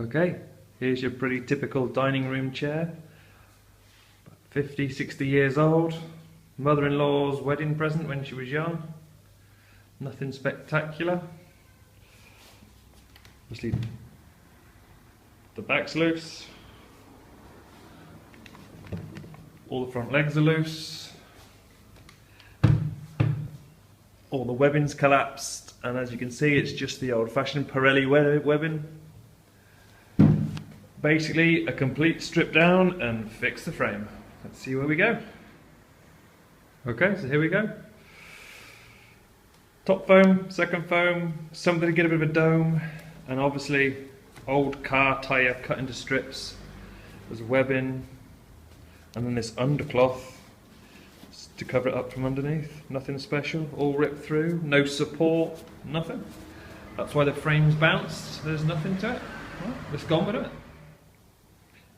Okay, here's your pretty typical dining room chair. 50, 60 years old. Mother-in-law's wedding present when she was young. Nothing spectacular. Obviously the back's loose. All the front legs are loose. All the webbing's collapsed, and as you can see it's just the old-fashioned Pirelli webbing. Basically a complete strip down and fix the frame. Let's see where we go. Okay, so here we go. Top foam, second foam, something to get a bit of a dome, and obviously old car tyre cut into strips. There's webbing, and then this undercloth to cover it up from underneath. Nothing special, all ripped through, no support, nothing. That's why the frame's bounced, there's nothing to it. Well, let's go on with it.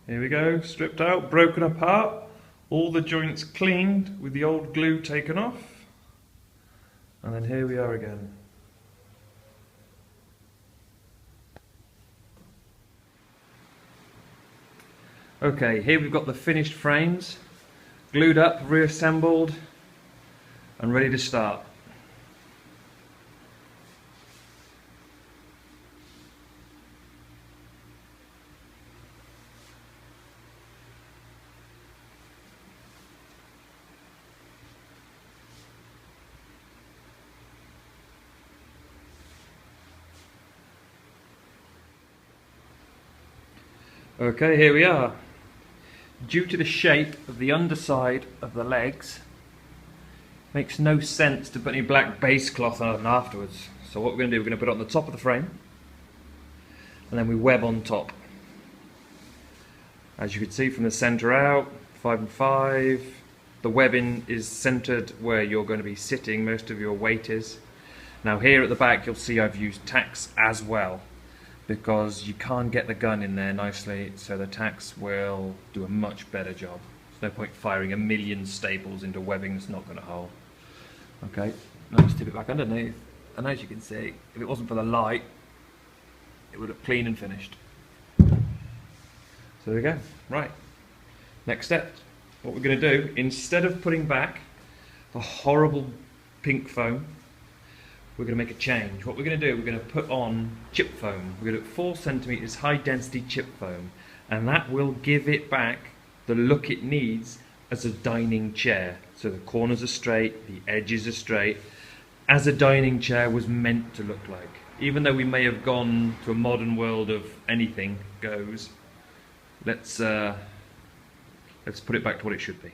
Here we go, stripped out, broken apart, all the joints cleaned with the old glue taken off. And then here we are again. Okay, here we've got the finished frames, glued up, reassembled, and ready to start. Okay, here we are. Due to the shape of the underside of the legs, makes no sense to put any black base cloth on afterwards. So what we're going to do, we're going to put it on the top of the frame, and then we web on top. As you can see from the centre out, 5 and 5, the webbing is centred where you're going to be sitting, most of your weight is. Now here at the back you'll see I've used tacks as well, because you can't get the gun in there nicely, so the tacks will do a much better job. There's no point firing a million staples into webbing that's not going to hold. Okay, now just tip it back underneath, and as you can see, if it wasn't for the light, it would look clean and finished. So there we go. Right, next step. What we're going to do, instead of putting back the horrible pink foam, we're going to make a change. What we're going to do, we're going to put on chip foam. We're going to do 4 centimeters high density chip foam, and that will give it back the look it needs as a dining chair. So the corners are straight, the edges are straight, as a dining chair was meant to look like. Even though we may have gone to a modern world of anything goes, let's put it back to what it should be.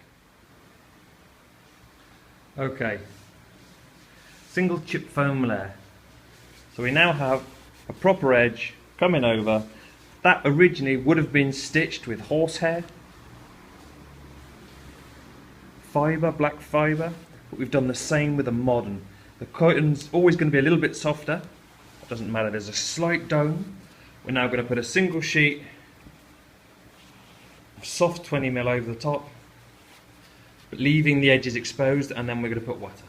Okay. Single chip foam layer. So we now have a proper edge coming over. That originally would have been stitched with horsehair, fibre, black fibre, but we've done the same with a modern. The curtain's always going to be a little bit softer. It doesn't matter, there's a slight dome. We're now going to put a single sheet of soft 20mm over the top, but leaving the edges exposed, and then we're going to put water.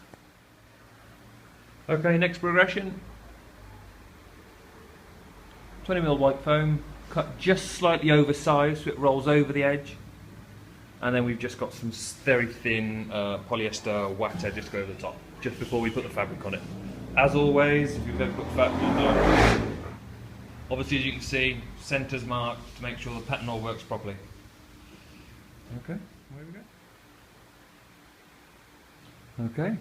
Okay, next progression. 20mm white foam, cut just slightly oversized so it rolls over the edge. And then we've just got some very thin polyester water just to go over the top, just before we put the fabric on it. As always, if you've ever put fabric on, obviously as you can see, centre's marked to make sure the pattern all works properly. Okay, there we go. Okay.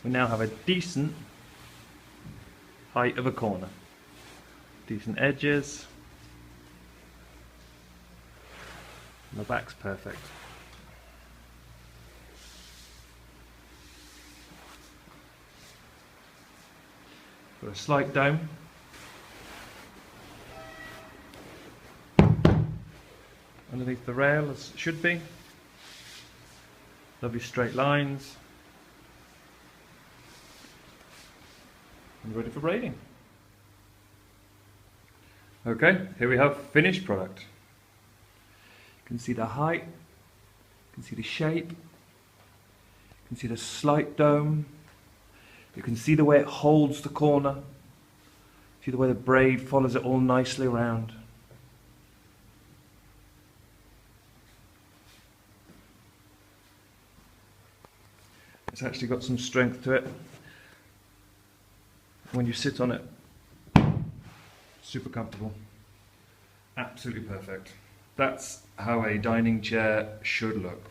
We now have a decent height of a corner, decent edges, and the back's perfect. Got a slight dome, underneath the rail as it should be, lovely straight lines. And ready for braiding. Okay, here we have finished product. You can see the height, you can see the shape, you can see the slight dome, you can see the way it holds the corner. See the way the braid follows it all nicely around. It's actually got some strength to it. When you sit on it, super comfortable. Absolutely perfect. That's how a dining chair should look.